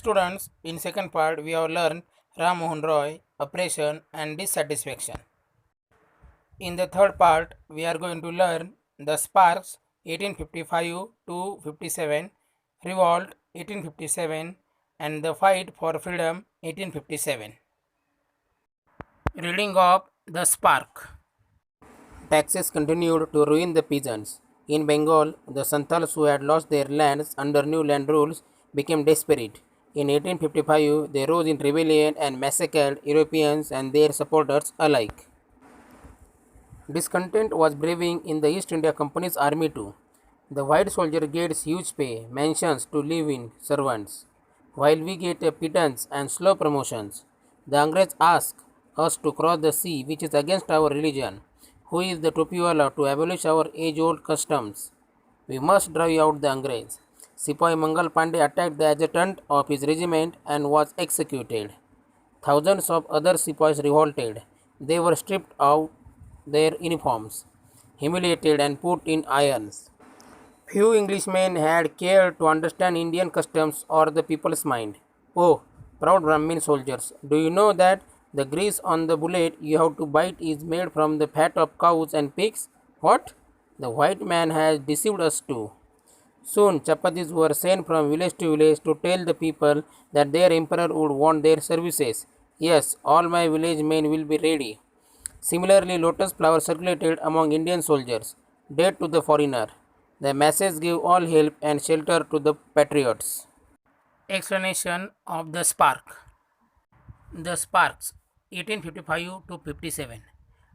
Students, in second part we have learned Ram Mohan Roy, oppression and dissatisfaction. In the third part we are going to learn the sparks 1855 to 57, revolt 1857 and the fight for freedom 1857. Reading of the spark. Taxes continued to ruin the peasants. In Bengal, the Santals who had lost their lands under new land rules became desperate. In 1855, they rose in rebellion and massacred Europeans and their supporters alike. Discontent was brewing in the East India Company's army too. The white soldier gets huge pay, mansions to live in, servants, while we get a pittance and slow promotions. The Angrez ask us to cross the sea, which is against our religion. Who is the Topiwala to abolish our age-old customs? We must drive out the Angrez. Sepoy Mangal Pandey attacked the adjutant of his regiment and was executed. Thousands of other sepoys revolted. They were stripped of their uniforms, humiliated and put in irons. Few Englishmen had cared to understand Indian customs or the people's mind. Oh, proud Brahmin soldiers, do you know that the grease on the bullet you have to bite is made from the fat of cows and pigs? What? The white man has deceived us too. Soon chapatis were sent from village to village to tell the people that their emperor would want their services. Yes, all my village men will be ready. Similarly, lotus flower circulated among Indian soldiers, dead to the foreigner. The message gave all help and shelter to the patriots. Explanation of the spark. The sparks 1855 to 57.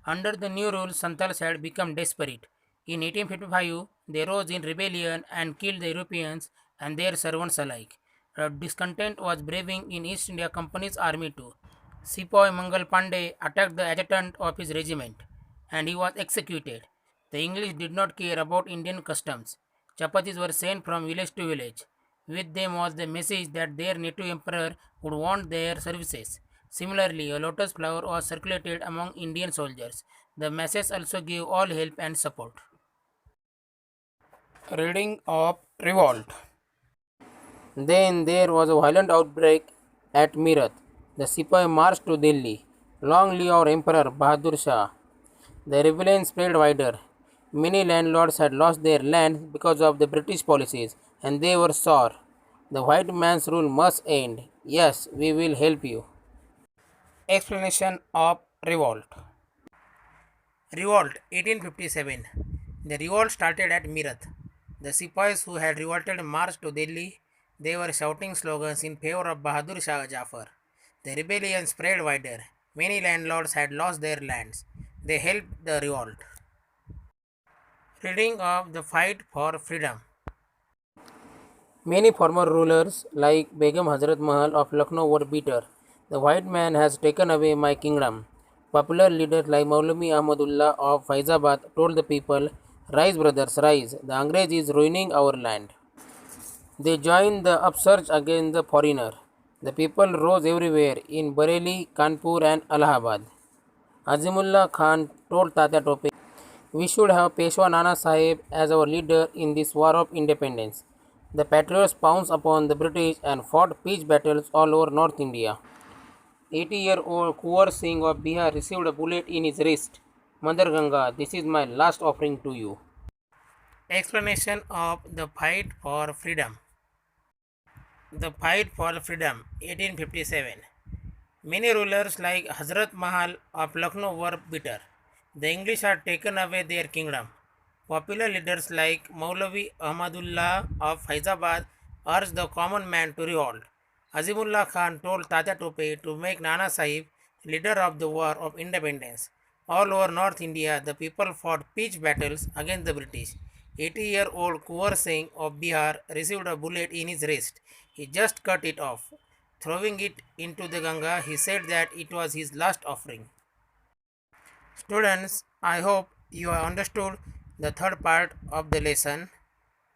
Under the new rules, Santals had become desperate. In 1855, they rose in rebellion and killed the Europeans and their servants alike. Discontent was brewing in East India Company's army too. Sepoy Mangal Pandey attacked the adjutant of his regiment and he was executed. The English did not care about Indian customs. Chapatis were sent from village to village. With them was the message that their native emperor would want their services. Similarly, a lotus flower was circulated among Indian soldiers. The message also gave all help and support. Reading of Revolt. Then there was a violent outbreak at Meerut. The Sepoy marched to Delhi. Long live our Emperor Bahadur Shah. The rebellion spread wider. Many landlords had lost their lands because of the British policies and they were sore. The white man's rule must end. Yes, we will help you. Explanation of Revolt. Revolt 1857. The revolt started at Meerut. The sepoys who had revolted marched to Delhi. They were shouting slogans in favor of Bahadur Shah Jafar. The rebellion spread wider. Many landlords had lost their lands. They helped the revolt. Reading of the fight for freedom. Many former rulers like Begum Hazrat Mahal of Lucknow were bitter. The white man has taken away my kingdom. Popular leaders like Maulami Ahmadullah of Faizabad told the people, "Rise, brothers, rise. The Angrez is ruining our land." They joined the upsurge against the foreigner. The people rose everywhere in Bareilly, Kanpur, and Allahabad. Azimullah Khan told Tata Tope, "We should have Peshwa Nana Sahib as our leader in this war of independence." The patriots pounced upon the British and fought peace battles all over North India. 80-year-old Kuwar Singh of Bihar received a bullet in his wrist. Mother Ganga, this is my last offering to you. Explanation of the fight for freedom. The fight for freedom 1857. Many rulers like Hazrat Mahal of Lucknow were bitter. The English had taken away their kingdom. Popular leaders like Maulavi Ahmadullah of Faizabad urged the common man to revolt. Azimullah Khan told Tata Tope to make Nana Sahib leader of the war of independence. All over North India, the people fought peace battles against the British. 80-year-old Kuwar Singh of Bihar received a bullet in his wrist. He just cut it off. Throwing it into the Ganga, he said that it was his last offering. Students, I hope you have understood the third part of the lesson.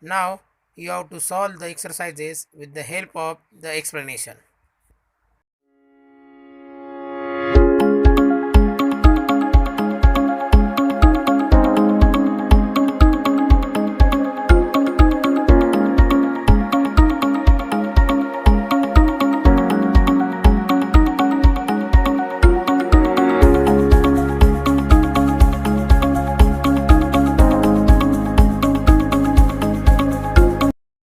Now you have to solve the exercises with the help of the explanation.